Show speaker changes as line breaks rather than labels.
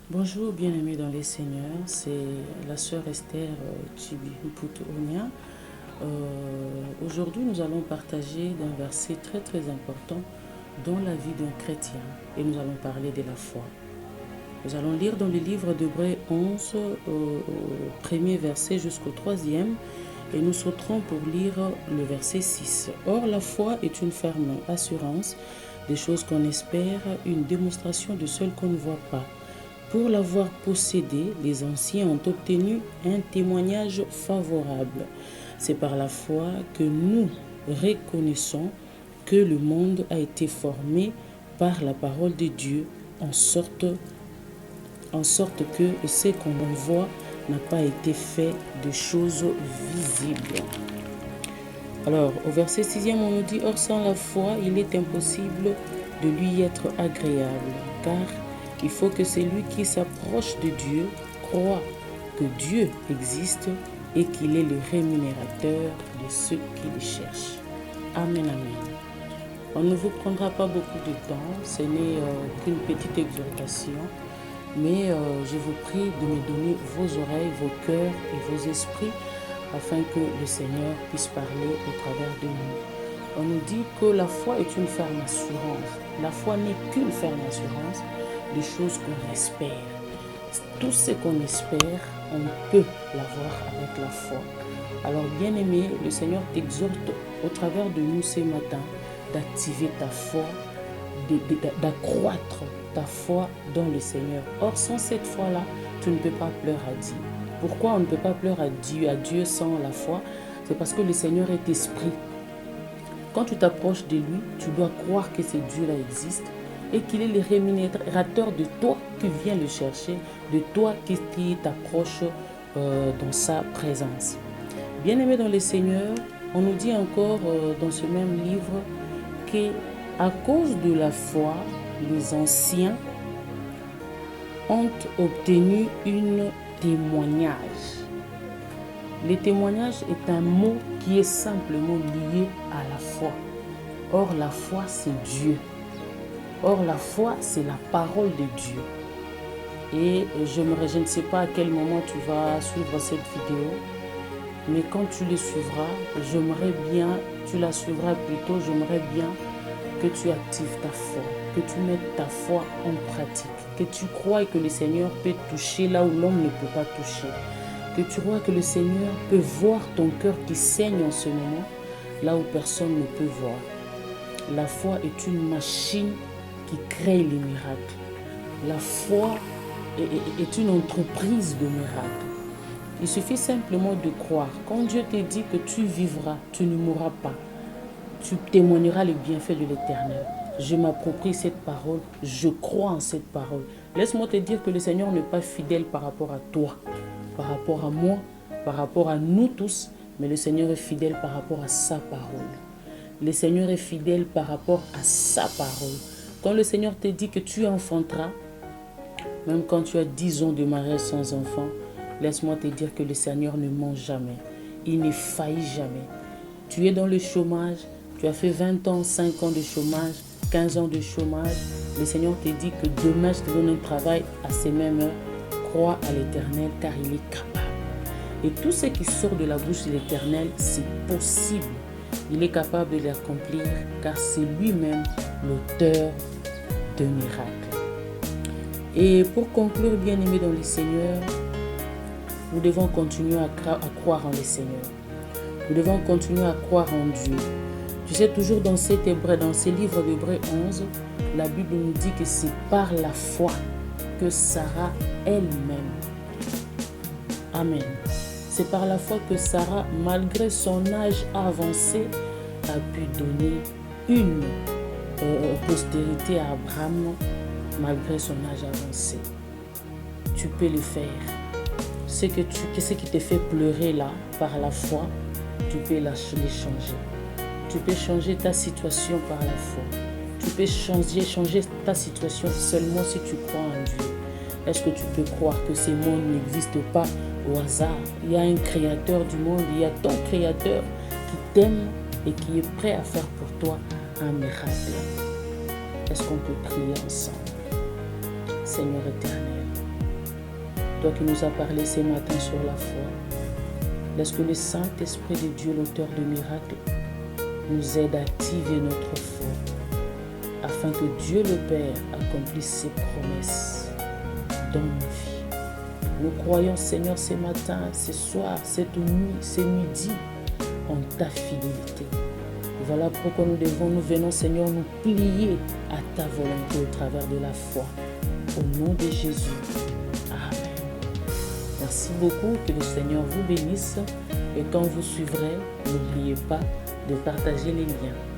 Bonjour bien-aimés dans les seigneurs, c'est la sœur Esther Chibi-Putu-Onia. Aujourd'hui nous allons partager d'un verset très important dans la vie d'un chrétien et nous allons parler de la foi. Nous allons lire dans le livre d'Hébreux 11 au premier verset jusqu'au troisième et nous sauterons pour lire le verset 6. Or la foi est une ferme assurance des choses qu'on espère, une démonstration de celles qu'on ne voit pas. Pour l'avoir possédé, les anciens ont obtenu un témoignage favorable. C'est par la foi que nous reconnaissons que le monde a été formé par la parole de Dieu, en sorte que ce qu'on voit n'a pas été fait de choses visibles. Alors, au verset 6e, on nous dit « Or, sans la foi, il est impossible de lui être agréable, car il faut que celui qui s'approche de Dieu croit que Dieu existe et qu'il est le rémunérateur de ceux qui le cherchent. » Amen, amen. On ne vous prendra pas beaucoup de temps, ce n'est qu'une petite exhortation, mais je vous prie de me donner vos oreilles, vos cœurs et vos esprits afin que le Seigneur puisse parler au travers de nous. On nous dit que la foi est une ferme assurance. La foi n'est qu'une ferme assurance des choses qu'on espère. Tout ce qu'on espère, on peut l'avoir avec la foi. Alors bien aimé, le Seigneur t'exhorte au travers de nous ce matin d'activer ta foi, d'accroître ta foi dans le Seigneur. Or sans cette foi-là, tu ne peux pas pleurer à Dieu. Pourquoi on ne peut pas pleurer à Dieu sans la foi? C'est parce que le Seigneur est esprit. Quand tu t'approches de lui, tu dois croire que ce Dieu-là existe et qu'il est le rémunérateur de toi qui viens le chercher, de toi qui t'approche dans sa présence. Bien-aimés dans le Seigneur, on nous dit encore dans ce même livre qu'à cause de la foi, les anciens ont obtenu un témoignage. Le témoignage est un mot qui est simplement lié à la foi. Or, la foi, c'est Dieu. Or, la foi, c'est la parole de Dieu. Et je ne sais pas à quel moment tu vas suivre cette vidéo, mais quand tu le suivras, tu la suivras plutôt, j'aimerais bien que tu actives ta foi, que tu mettes ta foi en pratique, que tu crois que le Seigneur peut toucher là où l'homme ne peut pas toucher, que tu crois que le Seigneur peut voir ton cœur qui saigne en ce moment, là où personne ne peut voir. La foi est une machine qui crée les miracles. La foi est une entreprise de miracles. Il suffit simplement de croire. Quand Dieu te dit que tu vivras, tu ne mourras pas, tu témoigneras les bienfaits de l'Éternel. Je m'approprie cette parole, je crois en cette parole. Laisse-moi te dire que le Seigneur n'est pas fidèle par rapport à toi, par rapport à moi, par rapport à nous tous, mais le Seigneur est fidèle par rapport à sa parole. Le Seigneur est fidèle par rapport à sa parole. Quand le Seigneur te dit que tu enfanteras, même quand tu as 10 ans de mariage sans enfant, laisse-moi te dire que le Seigneur ne ment jamais. Il ne faillit jamais. Tu es dans le chômage, tu as fait 20 ans, 5 ans de chômage, 15 ans de chômage. Le Seigneur te dit que demain je te donne un travail à ces mêmes heures. Crois à l'Éternel car il est capable. Et tout ce qui sort de la bouche de l'Éternel, c'est possible. Il est capable de l'accomplir car c'est lui-même l'auteur de miracles. Et pour conclure, bien-aimés dans le Seigneur, nous devons continuer à croire en le Seigneur. Nous devons continuer à croire en Dieu. Tu sais, toujours dans ce livre d'Hébreux 11, la Bible nous dit que c'est par la foi que Sarah elle-même. Amen. C'est par la foi que Sarah, malgré son âge avancé, a pu donner une postérité à Abraham, malgré son âge avancé. Tu peux le faire. Ce qui te fait pleurer là, par la foi, tu peux les changer. Tu peux changer ta situation par la foi. Tu peux changer ta situation seulement si tu crois en Dieu. Est-ce que tu peux croire que ce monde n'existe pas au hasard? Il y a un créateur du monde, il y a ton créateur qui t'aime et qui est prêt à faire pour toi un miracle. Est-ce qu'on peut prier ensemble? Seigneur éternel, toi qui nous as parlé ce matin sur la foi. Laisse que le Saint-Esprit de Dieu, l'auteur de miracles, nous aide à activer notre foi, afin que Dieu le Père accomplisse ses promesses dans nos vies. Nous croyons, Seigneur, ce matin, ce soir, cette nuit, ce midi, en ta fidélité. Voilà pourquoi nous venons, Seigneur, nous plier à ta volonté au travers de la foi. Au nom de Jésus. Amen. Merci beaucoup, que le Seigneur vous bénisse. Et quand vous suivrez, n'oubliez pas de partager les liens.